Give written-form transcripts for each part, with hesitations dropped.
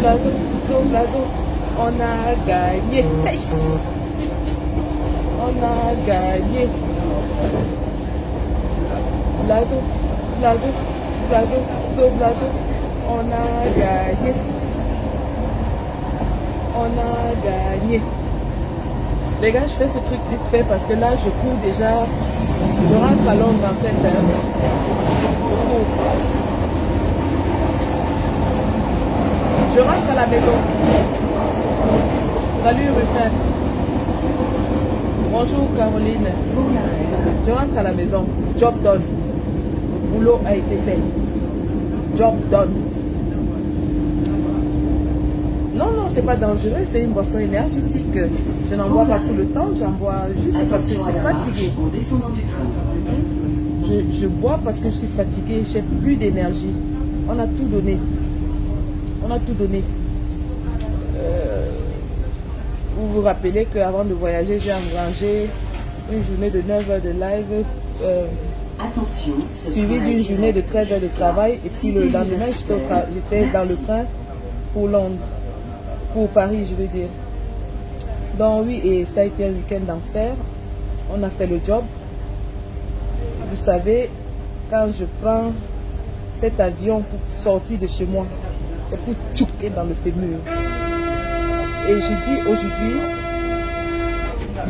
blazo, so blazo. On a gagné. Hey. On a gagné. Blazo, blazo, blazo, so blazo. On a gagné. On a gagné. Les gars, je fais ce truc vite fait parce que là, je cours déjà. Je rentre à Londres en fait. Je rentre à la maison. Salut Rufin. Bonjour Caroline. Je rentre à la maison. Job done. Boulot a été fait. Job done. Non, non, c'est pas dangereux, c'est une boisson énergétique. Je n'en bois pas tout le temps, j'en bois juste parce que je suis fatiguée. Je bois parce que je suis fatiguée, j'ai plus d'énergie. On a tout donné. On a tout donné. Vous vous rappelez qu'avant de voyager, j'ai engrangé une journée de 9 heures de live, suivie d'une journée de 13 heures de travail. Et puis le lendemain, j'étais dans le train pour Londres. Pour Paris, je veux dire. Donc oui, et ça a été un week-end d'enfer. On a fait le job. Vous savez, quand je prends cet avion pour sortir de chez moi, c'est pour tchouquer dans le fémur. Et je dis aujourd'hui,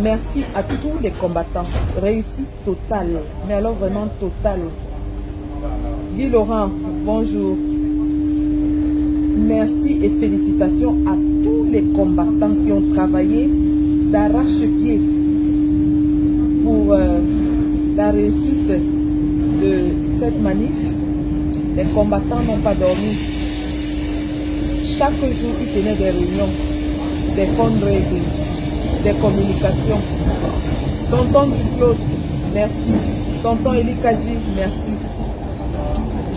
merci à tous les combattants. Réussite totale, mais alors vraiment totale. Guy Laurent, bonjour. Merci et félicitations à tous les combattants qui ont travaillé d'arrache-pied pour la réussite de cette manif. Les combattants n'ont pas dormi. Chaque jour, ils tenaient des réunions, des fundraising, des communications. Tonton Duclos, merci. Tonton Eli Kadji, merci.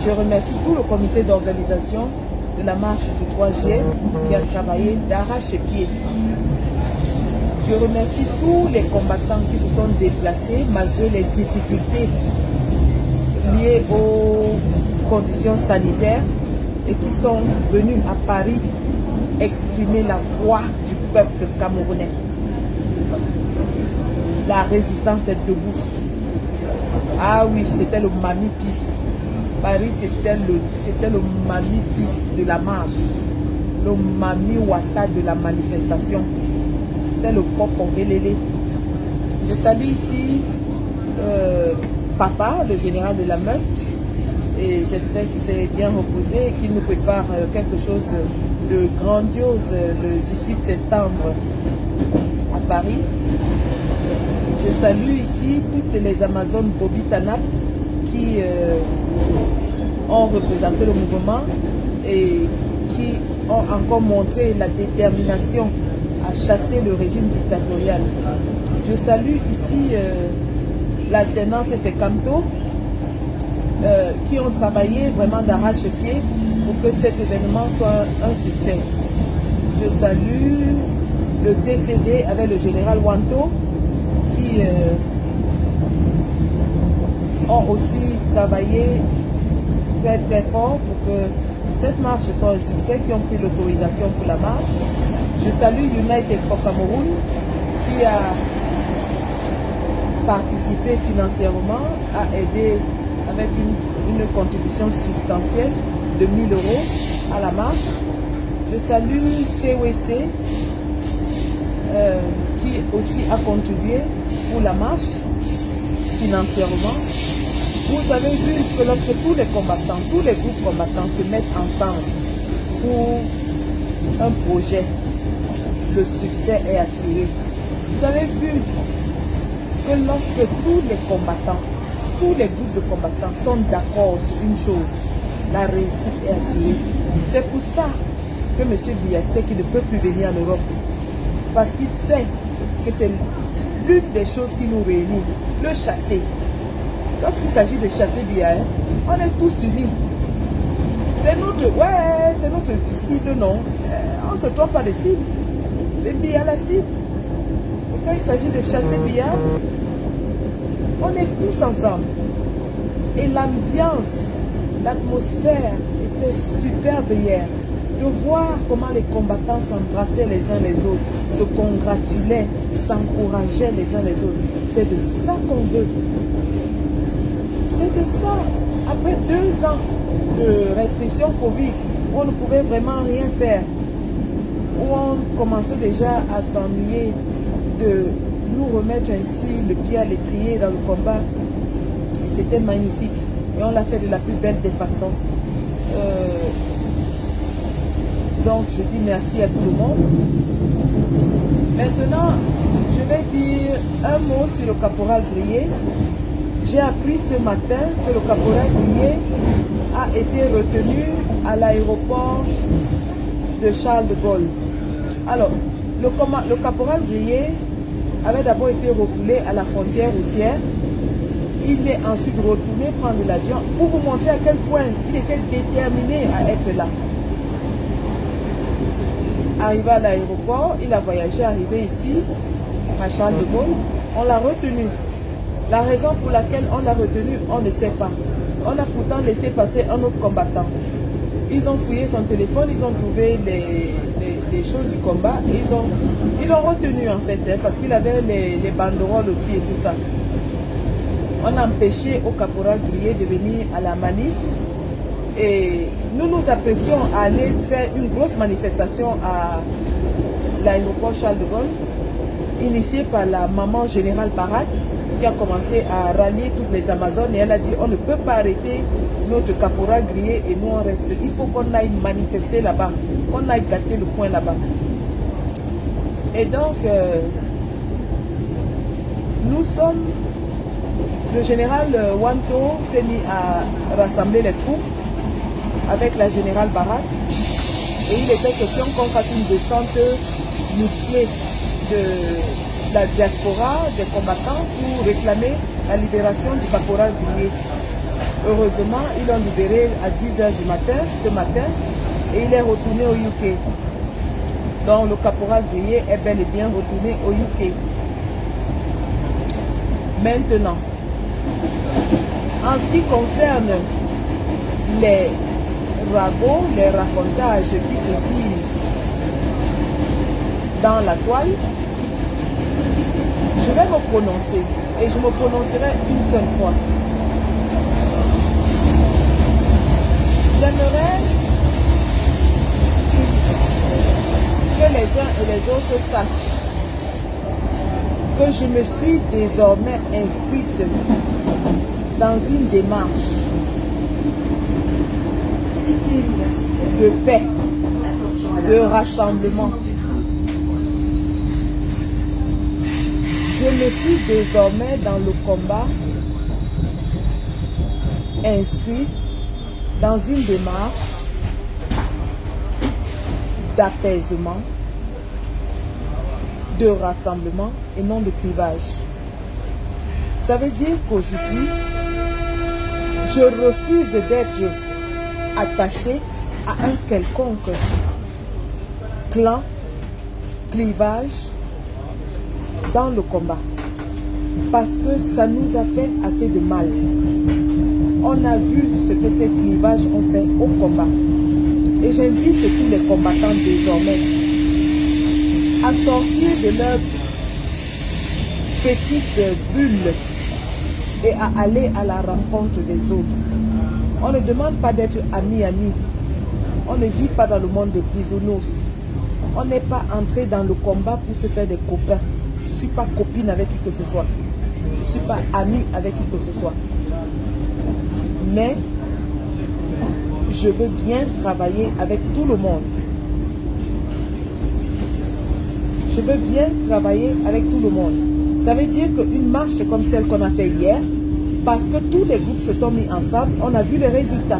Je remercie tout le comité d'organisation de la marche du 3 juillet qui a travaillé d'arrache-pied. Je remercie tous les combattants qui se sont déplacés malgré les difficultés liées aux conditions sanitaires et qui sont venus à Paris exprimer la voix du peuple camerounais. La résistance est debout. Ah oui, c'était le Mamipi. Paris, c'était le Mamipi de la marche, le Mami Wata de la manifestation. C'était le Popo Belele. Je salue ici Papa, le général de la meute, et j'espère qu'il s'est bien reposé et qu'il nous prépare quelque chose de grandiose le 18 septembre à Paris. Je salue ici toutes les Amazones Bobby Tanap qui ont représenté le mouvement et qui ont encore montré la détermination à chasser le régime dictatorial. Je salue ici l'alternance et ses cantos qui ont travaillé vraiment d'arrache-pied pour que cet événement soit un succès. Je salue le CCD avec le général Wanto qui ont aussi travaillé très très fort pour que cette marche soit un succès, qui ont pris l'autorisation pour la marche. Je salue United for Cameroun qui a participé financièrement, a aidé avec une contribution substantielle de 1 000 € à la marche. Je salue CWC qui aussi a contribué pour la marche financièrement. Vous avez vu que lorsque tous les combattants, tous les groupes combattants se mettent ensemble pour un projet, le succès est assuré. Vous avez vu que lorsque tous les combattants, tous les groupes de combattants sont d'accord sur une chose, la réussite est assurée. C'est pour ça que M. Biya sait qu'il ne peut plus venir en Europe. Parce qu'il sait que c'est l'une des choses qui nous réunit, le chasser. Lorsqu'il s'agit de chasser Biya, on est tous unis. C'est notre cible, non. On ne se trompe pas de cible. C'est Biya la cible. Et quand il s'agit de chasser Biya, on est tous ensemble. Et l'ambiance, l'atmosphère était superbe hier. de voir comment les combattants s'embrassaient les uns les autres, se congratulaient, s'encourageaient les uns les autres. C'est de ça qu'on veut. C'est de ça. Après 2 ans de restriction Covid, où on ne pouvait vraiment rien faire, où on commençait déjà à s'ennuyer de nous remettre ainsi le pied à l'étrier dans le combat. Et c'était magnifique. Et on l'a fait de la plus belle des façons. Donc je dis merci à tout le monde. Maintenant, je vais dire un mot sur le caporal Grier. J'ai appris ce matin que le caporal Grier a été retenu à l'aéroport de Charles de Gaulle. Alors, le caporal Grier avait d'abord été refoulé à la frontière routière. Il est ensuite retourné prendre l'avion pour vous montrer à quel point il était déterminé à être là. Arrivé à l'aéroport, il a voyagé, arrivé ici, à Charles de Gaulle. On l'a retenu. La raison pour laquelle on l'a retenu, on ne sait pas. On a pourtant laissé passer un autre combattant. Ils ont fouillé son téléphone, ils ont trouvé les choses du combat et ils l'ont retenu en fait, hein, parce qu'il avait les banderoles aussi et tout ça. On a empêché au caporal Grier de venir à la manif et nous nous apprêtions à aller faire une grosse manifestation à l'aéroport Charles de Gaulle, initiée par la maman générale Barat, qui a commencé à rallier toutes les Amazones et elle a dit on ne peut pas arrêter notre caporal Grier et nous on reste. Il faut qu'on aille manifester là-bas, qu'on aille gâter le coin là-bas. Et donc, nous sommes, le général Wanto s'est mis à rassembler les troupes avec la générale Barat et il était question qu'on fasse une descente musclée de la diaspora, des combattants pour réclamer la libération du caporal Grier. Heureusement, ils l'ont libéré à 10 h du matin, ce matin, et il est retourné au UK. Donc le caporal Grier est bel et bien retourné au UK. Maintenant, en ce qui concerne les ragots, les racontages qui se disent dans la toile, je vais me prononcer et je me prononcerai une seule fois. J'aimerais que les uns et les autres sachent que je me suis désormais inscrite dans une démarche de paix, de rassemblement. Je me suis désormais dans le combat inscrit dans une démarche d'apaisement, de rassemblement et non de clivage. Ça veut dire qu'aujourd'hui, je refuse d'être attaché à un quelconque clan, clivage dans le combat. Parce que ça nous a fait assez de mal. On a vu ce que ces clivages ont fait au combat. Et j'invite tous les combattants désormais à sortir de leur petite bulle et à aller à la rencontre des autres. On ne demande pas d'être amis. On ne vit pas dans le monde de bisounours. On n'est pas entré dans le combat pour se faire des copains. Je ne suis pas copine avec qui que ce soit. Je ne suis pas amie avec qui que ce soit. Mais je veux bien travailler avec tout le monde. Je veux bien travailler avec tout le monde. Ça veut dire qu'une marche comme celle qu'on a fait hier, parce que tous les groupes se sont mis ensemble, on a vu les résultats.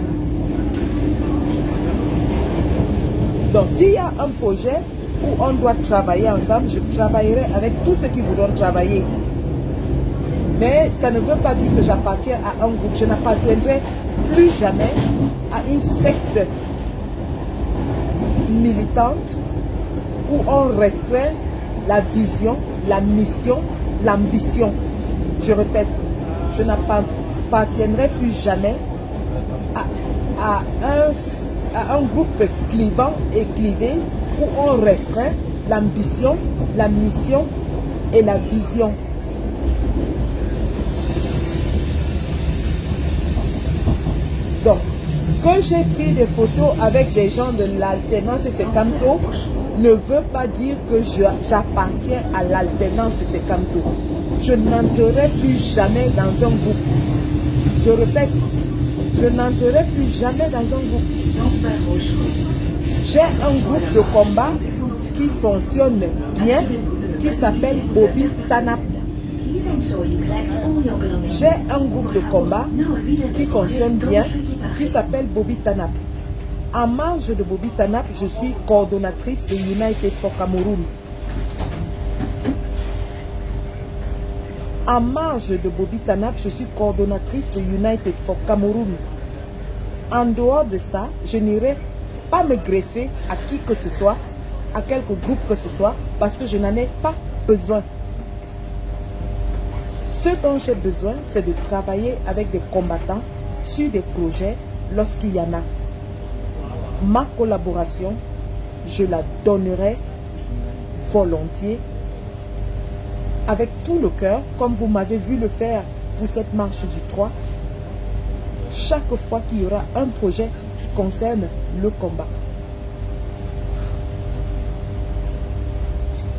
Donc s'il y a un projet où on doit travailler ensemble, je travaillerai avec tous ceux qui voudront travailler. Mais ça ne veut pas dire que j'appartiens à un groupe. Je n'appartiendrai plus jamais à une secte militante où on restreint la vision, la mission, l'ambition. Je répète, je n'appartiendrai plus jamais à à un groupe clivant et clivé où on restreint l'ambition, la mission et la vision. Donc, que j'ai pris des photos avec des gens de l'alternance Sekamto ne veut pas dire que j'appartiens à l'alternance Sekamto. Je n'entrerai plus jamais dans un groupe. Je répète, je n'entrerai plus jamais dans un groupe. J'ai un groupe de combat qui fonctionne bien, qui s'appelle Bobby Tanap. J'ai un groupe de combat qui fonctionne bien, qui s'appelle Bobby Tanap. En marge de Bobby Tanap, je suis coordonnatrice de United for Cameroun. En marge de Bobby Tanap, je suis coordonnatrice de United for Cameroun. En dehors de ça, je n'irai pas me greffer à qui que ce soit, à quelque groupe que ce soit, parce que je n'en ai pas besoin. Ce dont j'ai besoin, c'est de travailler avec des combattants sur des projets lorsqu'il y en a. Ma collaboration, je la donnerai volontiers, avec tout le cœur, comme vous m'avez vu le faire pour cette marche du 3. Chaque fois qu'il y aura un projet qui concerne le combat.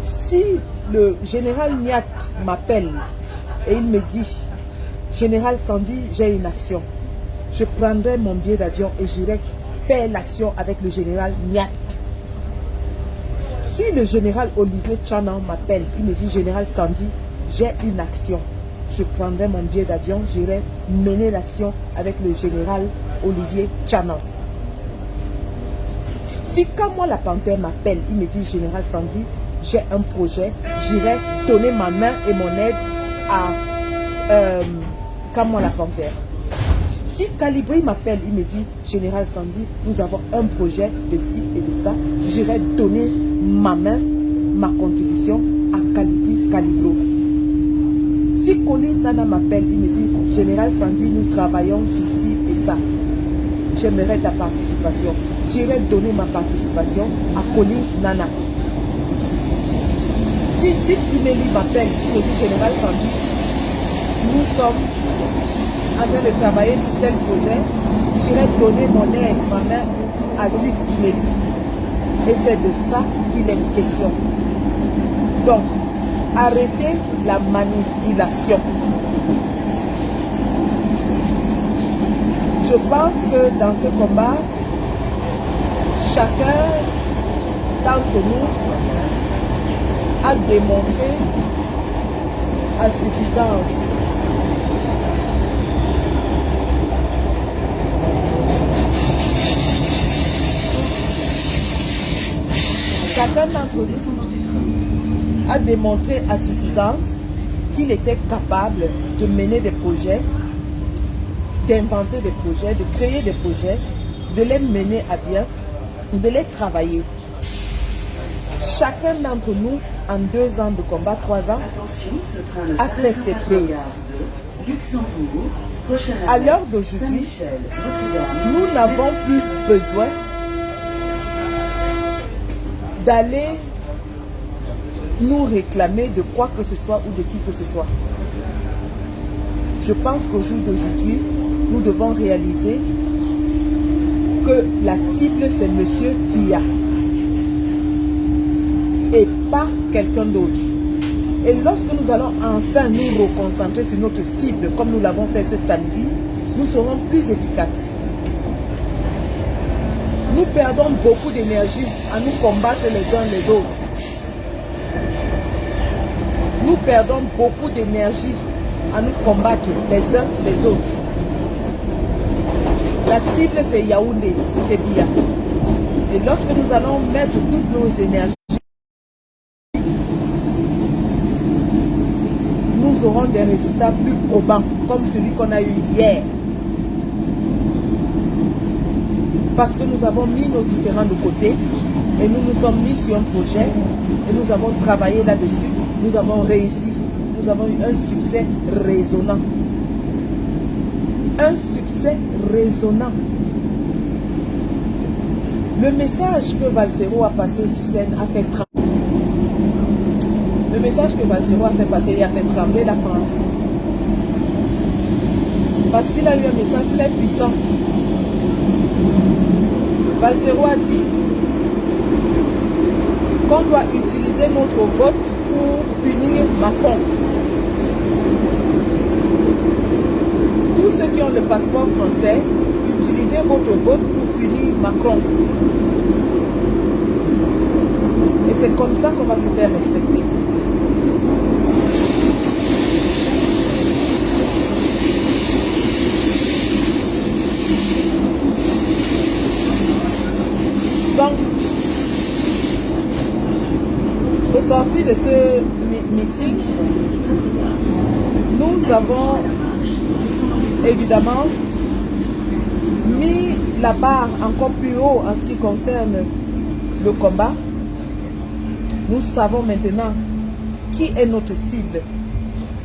Si le général Niat m'appelle et il me dit, Général Sandy, j'ai une action, je prendrai mon billet d'avion et j'irai faire l'action avec le général Niat. Si le général Olivier Tchanan m'appelle, il me dit, Général Sandy, j'ai une action, je prendrai mon billet d'avion, j'irai mener l'action avec le général Olivier Tchanan. Si quand moi la panthère m'appelle, il me dit, Général Sandy, j'ai un projet, j'irai donner ma main et mon aide à Kamwa la panthère. Si Calibri m'appelle, il me dit, Général Sandy, nous avons un projet de ci et de ça, j'irai donner ma main, ma contribution à Calibri Calibro. Si Collins Nana m'appelle, il me dit, Général Sandy, nous travaillons sur ci et ça, j'aimerais ta participation. J'irai donner ma participation à Collins Nana. Si Jip Imeli m'appelle, il me dit, Général Sandy, nous sommes en train de travailler sur tel projet, j'irai donner mon aide, ma main à Jip Imeli. Et c'est de ça qu'il est question. Donc, arrêtez la manipulation. Je pense que dans ce combat, chacun d'entre nous a démontré à suffisance chacun d'entre nous a démontré à suffisance qu'il était capable de mener des projets, d'inventer des projets, de créer des projets, de les mener à bien, de les travailler. Chacun d'entre nous, en 2 ans de combat, 3 ans, a fait ses preuves. À l'heure d'aujourd'hui, nous n'avons plus besoin d'aller nous réclamer de quoi que ce soit ou de qui que ce soit. Je pense qu'au jour d'aujourd'hui, nous devons réaliser que la cible, c'est M. Biya et pas quelqu'un d'autre. Et lorsque nous allons enfin nous reconcentrer sur notre cible, comme nous l'avons fait ce samedi, nous serons plus efficaces. Nous perdons beaucoup d'énergie à nous combattre les uns les autres. Nous perdons beaucoup d'énergie à nous combattre les uns les autres. La cible, c'est Yaoundé, c'est Biya. Et lorsque nous allons mettre toutes nos énergies, nous aurons des résultats plus probants, comme celui qu'on a eu hier. Parce que nous avons mis nos différends de côté et nous nous sommes mis sur un projet et nous avons travaillé là-dessus. Nous avons réussi. Nous avons eu un succès résonnant. Un succès résonnant. Le message que Valsero a passé sur scène a fait trembler. Le message que Valsero a fait passer, il a fait trembler la France. Parce qu'il a eu un message très puissant. Valsero a dit qu'on doit utiliser notre vote pour punir Macron. Tous ceux qui ont le passeport français, utilisez votre vote pour punir Macron. Et c'est comme ça qu'on va se faire respecter. Donc, au sortir de ce meeting, nous avons évidemment mis la barre encore plus haut en ce qui concerne le combat. Nous savons maintenant qui est notre cible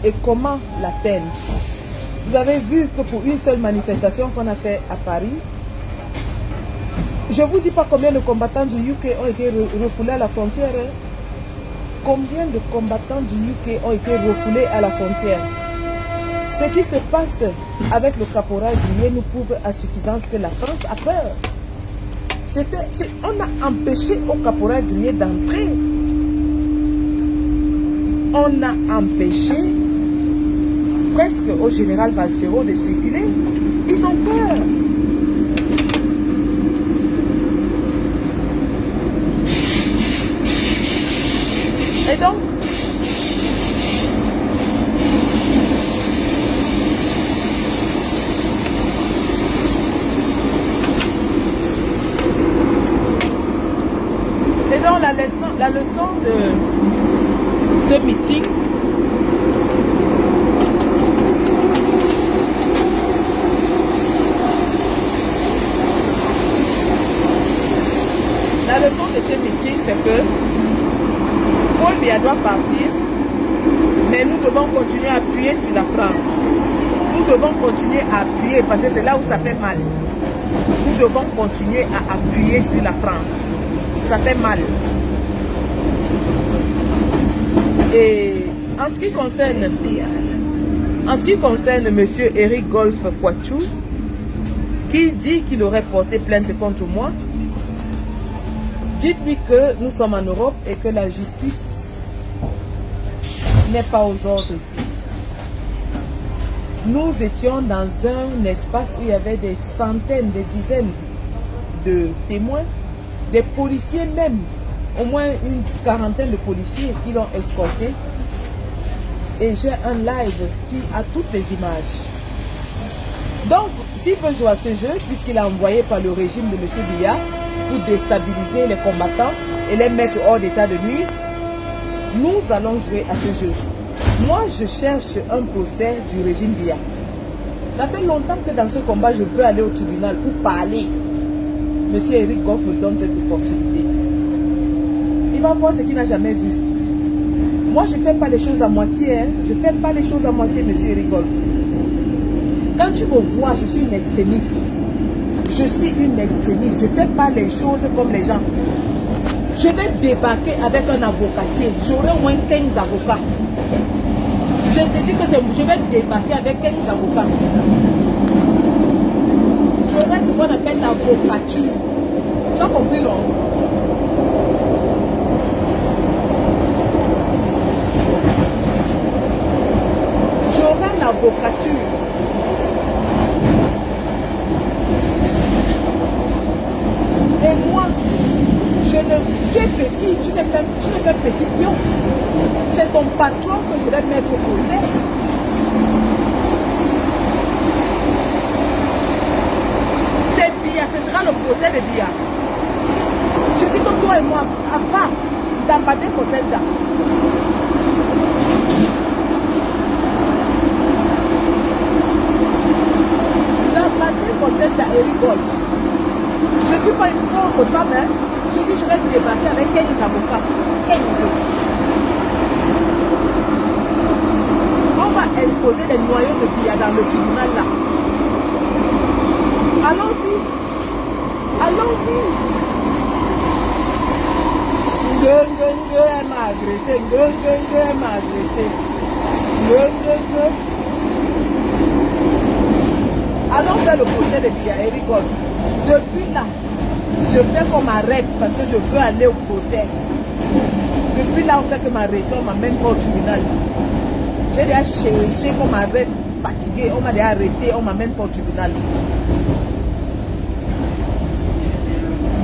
et comment l'atteindre. Vous avez vu que pour une seule manifestation qu'on a fait à Paris, je ne vous dis pas combien de combattants du UK ont été refoulés à la frontière. Hein? Combien de combattants du UK ont été refoulés à la frontière? Ce qui se passe avec le caporal Grier nous prouve à suffisance que la France a peur. On a empêché au caporal Grier d'entrer. On a empêché presque au général Valsero de circuler. Ils ont peur. Et donc, la leçon de ce meeting, c'est que Paul Biya doit partir, mais nous devons continuer à appuyer sur la France. Nous devons continuer à appuyer parce que c'est là où ça fait mal. Nous devons continuer à appuyer sur la France. Ça fait mal. Et en ce qui concerne M. Eric Golf Poitou, qui dit qu'il aurait porté plainte contre moi, dites-lui que nous sommes en Europe et que la justice n'est pas aux ordres ici. Nous étions dans un espace où il y avait des centaines, des dizaines de témoins, des policiers même, au moins une quarantaine de policiers qui l'ont escorté. Et j'ai un live qui a toutes les images. Donc, s'il veut jouer à ce jeu, puisqu'il a envoyé par le régime de M. Biya pour déstabiliser les combattants et les mettre hors d'état de nuire, nous allons jouer à ce jeu. Moi, je cherche un procès du régime Biya. Ça fait longtemps que dans ce combat, je veux aller au tribunal pour parler. Monsieur Eric Goff me donne cette opportunité. Il va voir ce qu'il n'a jamais vu. Moi, je ne fais pas les choses à moitié. Hein. Je ne fais pas les choses à moitié, monsieur Eric Goff. Quand tu me vois, je suis une extrémiste. Je suis une extrémiste. Je ne fais pas les choses comme les gens. Je vais débarquer avec un avocatier. J'aurai au moins 15 avocats. Je te dis que je vais débarquer avec 15 avocats. J'aurai ce qu'on appelle l'avocature. Tu as compris, non? J'aurai l'avocature. Et moi, tu es petit, tu n'es qu'un petit pion. C'est ton patron que je vais mettre au procès. C'est Biya, ce sera le procès de Biya. Je dis que toi et moi, à part d'Ambadé Fosenda. D'Ambadé Fosenda et rigole. Je ne suis pas une pauvre femme, hein. Je dis, je vais débattre avec 15 avocats. 15. On va exposer les noyaux de Biya dans le tribunal là. Allons-y. Allons-y. Elle m'a agressé. Elle m'a agressé. Allons faire le procès de Bia et rigole. Depuis là, je fais qu'on m'arrête parce que je veux aller au procès. Depuis là, on fait que m'arrêter, on m'amène pas au tribunal. J'ai déjà cherché qu'on m'arrête, fatigué, on m'a déjà arrêté, on m'amène pas au tribunal.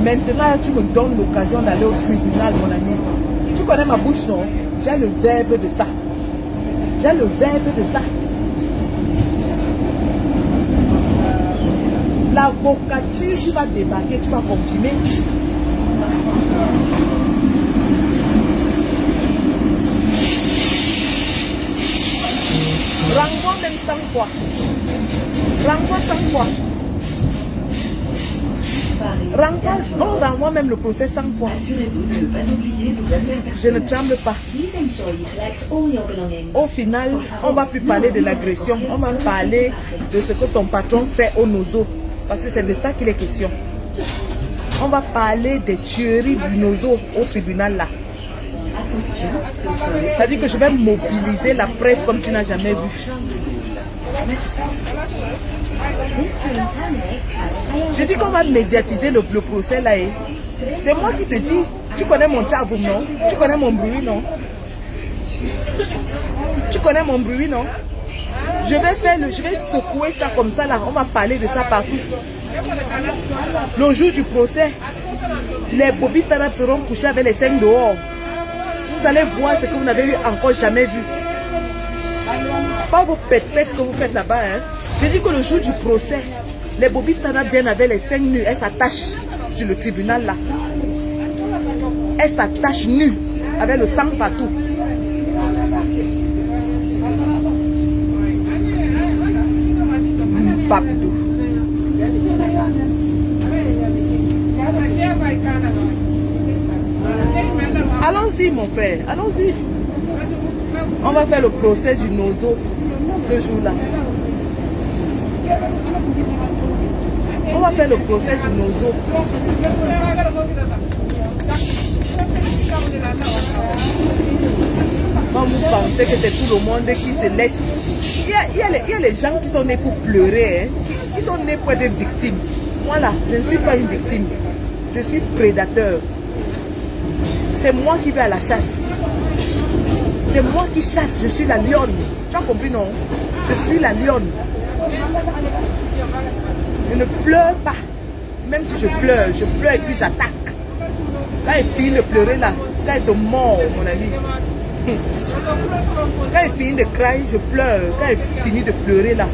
Maintenant, tu me donnes l'occasion d'aller au tribunal, mon ami. Tu connais ma bouche, non? J'ai le verbe de ça. J'ai le verbe de ça. L'avocature, tu vas débarquer, tu vas confirmer. Renvoie même 100 fois. Renvoie 100 fois. Renvoie même le procès 100 fois. Je ne tremble pas. Au final, on ne va plus parler de l'agression. On va parler de ce que ton patron fait au nozo. Parce que c'est de ça qu'il est question. On va parler des tueries du nozo au tribunal là. C'est-à-dire que je vais mobiliser la presse comme tu n'as jamais vu. Je dis qu'on va médiatiser le procès là. C'est moi qui te dis, tu connais mon tchaboum, non? Tu connais mon bruit, non? Tu connais mon bruit, non? Je vais secouer ça comme ça là. On va parler de ça partout. Le jour du procès, les bobis tarabes seront couchés avec les 5 dehors. Vous allez voir ce que vous n'avez encore jamais vu. Pas vos pètes que vous faites là-bas. Hein. Je dis que le jour du procès, les bobis tarabes viennent avec les 5 nus. Elles s'attachent sur le tribunal là. Elles s'attachent nues avec le sang partout. Papdou. Allons-y mon frère, allons-y. On va faire le procès du nozo ce jour-là. On va faire le procès du nozo. Quand vous pensez que c'est tout le monde qui se laisse. Il y a les gens qui sont nés pour pleurer, hein, qui sont nés pour être victimes. Moi là, je ne suis pas une victime. Je suis prédateur. C'est moi qui vais à la chasse. C'est moi qui chasse, je suis la lionne. Tu as compris, non? Je suis la lionne. Je ne pleure pas. Même si je pleure et puis j'attaque. Quand il finit de pleurer là, quand il te mord, mon ami. Quand il finit de crier, je pleure. Quand il finit de pleurer là,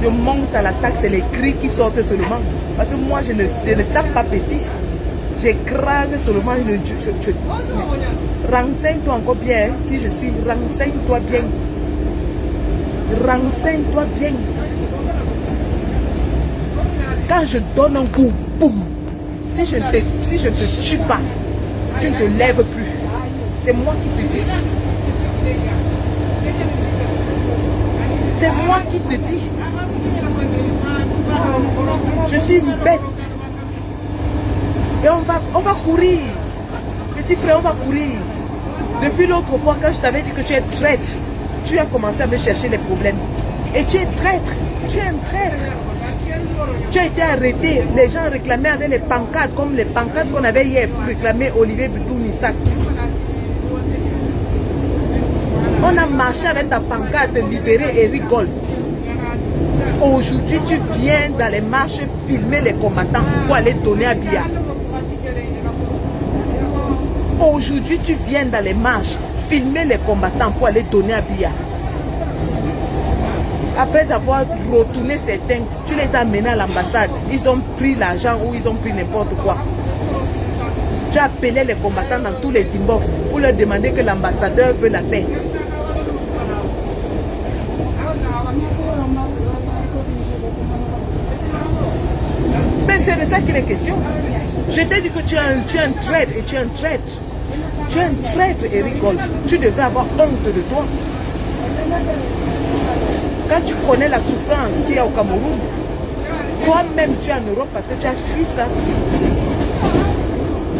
je monte à l'attaque. C'est les cris qui sortent seulement. Parce que moi, je ne tape pas petit. J'écrase seulement. Renseigne-toi encore bien qui je suis. Renseigne-toi bien. Renseigne-toi bien. Quand je donne un coup, boum. Si je ne te tue pas, tu ne te lèves plus. C'est moi qui te dis. C'est moi qui te dis. Je suis une bête. Et on va courir. Petit frère, on va courir. Depuis l'autre fois, quand je t'avais dit que tu es traître, tu as commencé à me chercher les problèmes. Et tu es traître. Tu es un traître. Tu as été arrêté. Les gens réclamaient avec les pancartes, comme les pancartes qu'on avait hier pour réclamer Olivier Bitouni-Sac. On a marché avec ta pancarte libérer Eric Golf. Aujourd'hui, tu viens dans les marches filmer les combattants pour aller donner à Bia. Aujourd'hui, tu viens dans les marches filmer les combattants pour aller donner à Bia. Après avoir retourné certains, tu les as amenés à l'ambassade. Ils ont pris l'argent ou ils ont pris n'importe quoi. Tu as appelé les combattants dans tous les inbox pour leur demander que l'ambassadeur veut la paix. Mais c'est de ça qu'il est question. Je t'ai dit que tu es un traître et tu es un traître. Tu es un traître, Eric Golf. Tu devrais avoir honte de toi. Quand tu connais la souffrance qu'il y a au Cameroun, toi-même tu es en Europe parce que tu as fui ça.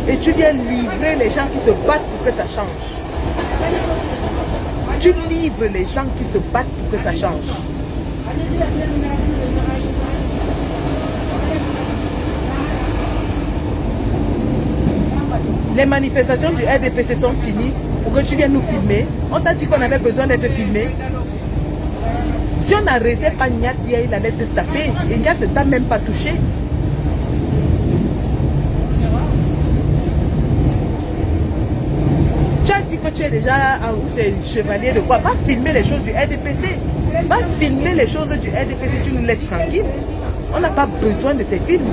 Et tu viens livrer les gens qui se battent pour que ça change. Tu livres les gens qui se battent pour que ça change. Les manifestations du RDPC sont finies pour que tu viennes nous filmer. On t'a dit qu'on avait besoin d'être filmé. Si on n'arrêtait pas Nyat, il allait te taper. Et Nyat ne t'a même pas touché. Tu as dit que tu es déjà chevalier de quoi? Va filmer les choses du RDPC. Va filmer les choses du RDPC. Tu nous laisses tranquille. On n'a pas besoin de tes films.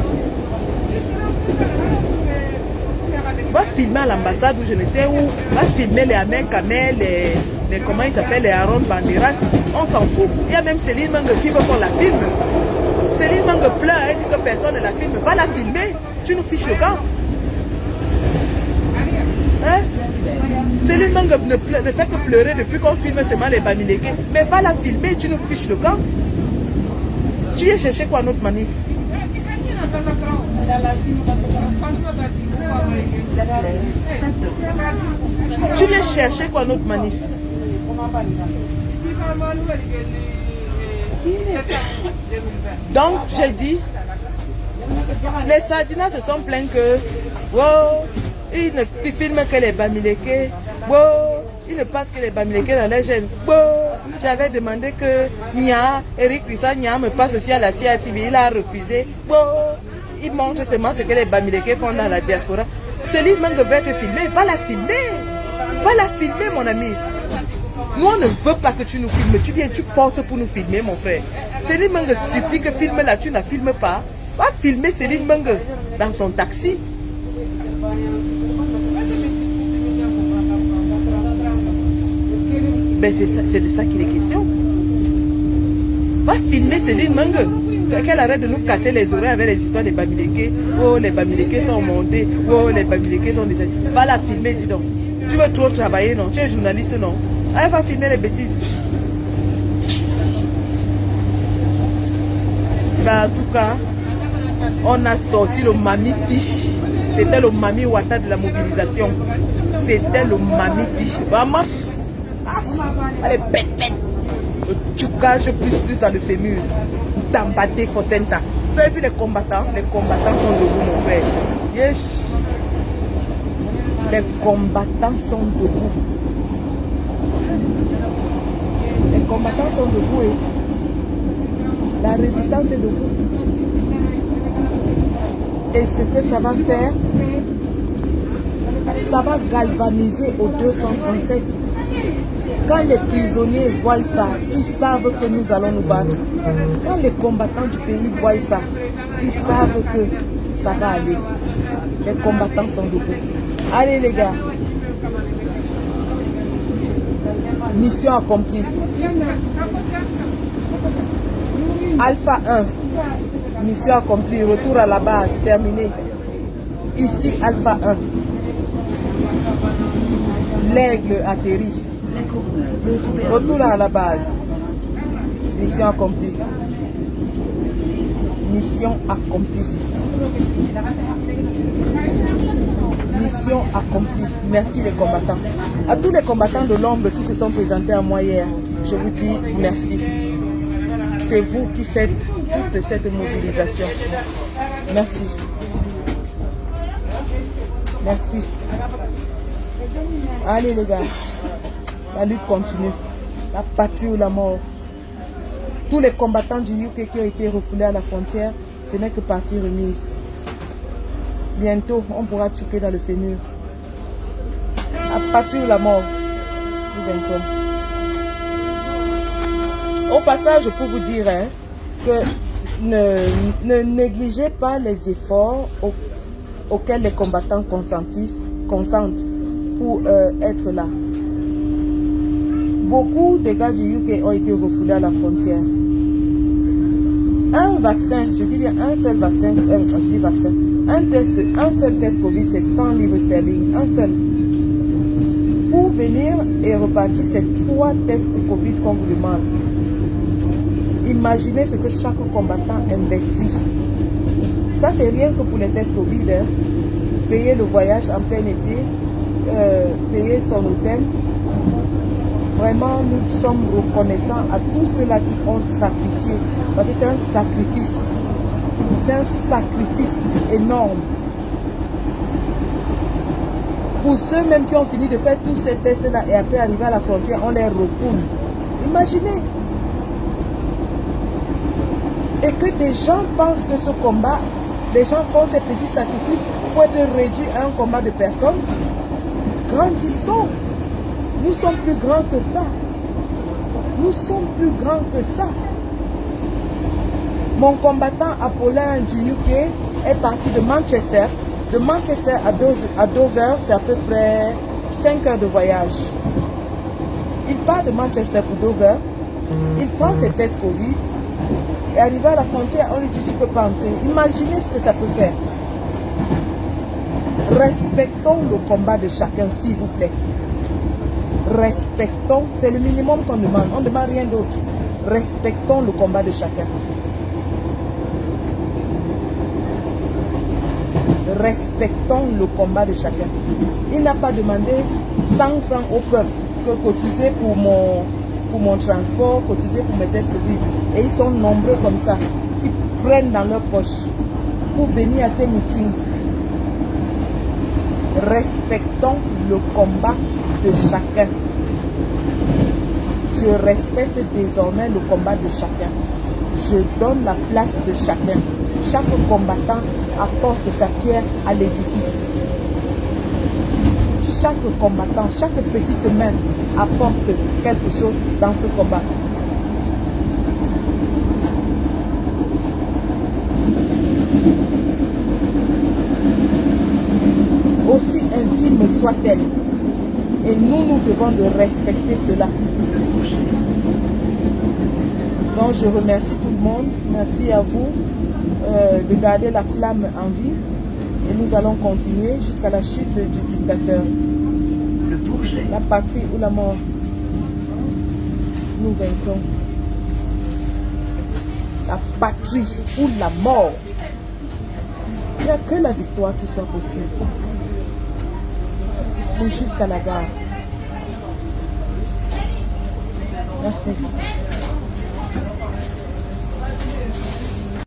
Va filmer à l'ambassade ou je ne sais où. Va filmer les Amen Kamel, les comment ils s'appellent, les Aaron Banderas. On s'en fout. Il y a même Céline Mangue qui veut qu'on la filme. Céline Mangue pleure, elle dit que personne ne la filme. Va la filmer. Tu nous fiches le camp. Hein? Céline Mangue ne fait que pleurer depuis qu'on filme seulement les Bamileke. Mais va la filmer, tu nous fiches le camp. Tu viens chercher quoi notre manif? Tu viens chercher quoi notre manif? Donc j'ai dit, les Sardinas se sont plaints que wow, ils ne filment que les Bamileke, wow, ils ne passent que les Bamileke dans les gènes. Wow, j'avais demandé que Nia, Eric Rissa Nia me passe aussi à la CATV, il a refusé. Wow, il montre seulement ce que les Bamileke font dans la diaspora. Céline Mangue veut te filmer, va la filmer. Va la filmer, mon ami. Nous, on ne veut pas que tu nous filmes. Tu viens, tu forces pour nous filmer, mon frère. Céline Mangue supplie que filme là, tu ne la filmes pas. Va filmer Céline Mangue dans son taxi. Ben c'est de ça qu'il est question. Va filmer Céline Mangue. Qu'elle arrête de nous casser les oreilles avec les histoires des Bamileke. Oh, les Bamileke sont montés. Oh, les Bamileke sont des... Va la filmer, dis donc. Tu veux trop travailler, non? Tu es journaliste, non? Elle va filmer les bêtises. Ben, en tout cas, on a sorti le Mami Piche. C'était le Mami Ouattara de la mobilisation. C'était le Mami Piche. Vraiment. Allez, pète. Le tchoukage plus dans le fémur. Tambaté Fosenta. Vous avez vu les combattants? Les combattants sont debout, mon frère. Yes. Les combattants sont debout. Les combattants sont debout et la résistance est debout. Et ce que ça va faire, ça va galvaniser au 237. Quand les prisonniers voient ça, ils savent que nous allons nous battre. Quand les combattants du pays voient ça, ils savent que ça va aller. Les combattants sont debout. Allez les gars. Mission accomplie. Alpha 1. Mission accomplie. Retour à la base. Terminé. Ici Alpha 1. L'aigle atterrit. Retour à la base. Mission accomplie. Mission accomplie. Mission accomplie. Merci les combattants. À tous les combattants de l'ombre qui se sont présentés à moi hier, je vous dis merci. C'est vous qui faites toute cette mobilisation. Merci. Merci. Allez les gars. La lutte continue. La patrie ou la mort. Tous les combattants du UK qui ont été refoulés à la frontière, ce n'est que partie remise. Bientôt, on pourra choquer dans le fémur. La patrie ou la mort. Nous vaincrons. Au passage, pour vous dire que ne négligez pas les efforts auxquels les combattants consentent pour être là. Beaucoup de gars du UK ont été refoulés à la frontière. Un vaccin, je dis bien un seul vaccin, un seul test Covid, c'est 100 livres sterling, un seul. Pour venir et repartir, c'est 3 tests Covid qu'on vous demande. Imaginez ce que chaque combattant investit. Ça, c'est rien que pour les tests Covid. payer le voyage en plein été, payer son hôtel. Vraiment, nous sommes reconnaissants à tous ceux-là qui ont sacrifié. Parce que c'est un sacrifice. C'est un sacrifice énorme. Pour ceux même qui ont fini de faire tous ces tests-là et après arriver à la frontière, on les refoule. Imaginez. Et que des gens pensent que ce combat, les gens font ces petits sacrifices pour être réduits à un combat de personnes. Grandissons. Nous sommes plus grands que ça. Nous sommes plus grands que ça. Mon combattant Apollin du UK est parti de Manchester. De Manchester à Dover, c'est à peu près 5 heures de voyage. Il part de Manchester pour Dover. Il prend ses tests Covid. Et arrivé à la frontière, on lui dit tu ne peux pas entrer. Imaginez ce que ça peut faire. Respectons le combat de chacun, s'il vous plaît. Respectons, c'est le minimum qu'on demande. On ne demande rien d'autre. Respectons le combat de chacun. Respectons le combat de chacun. Il n'a pas demandé 100 francs au peuple que cotiser pour mon transport, cotiser pour mes tests Covid. Et ils sont nombreux comme ça, qui prennent dans leur poche pour venir à ces meetings. Respectons le combat de chacun. Je respecte désormais le combat de chacun. Je donne la place de chacun. Chaque combattant apporte sa pierre à l'édifice. Chaque combattant, chaque petite main apporte quelque chose dans ce combat. Aussi infime soit-elle, et nous devons de respecter cela. Donc je remercie tout le monde, merci à vous de garder la flamme en vie et nous allons continuer jusqu'à la chute du dictateur. La patrie ou la mort, nous vaincrons. La patrie ou la mort, il n'y a que la victoire qui soit possible. C'est jusqu'à la gare. Merci.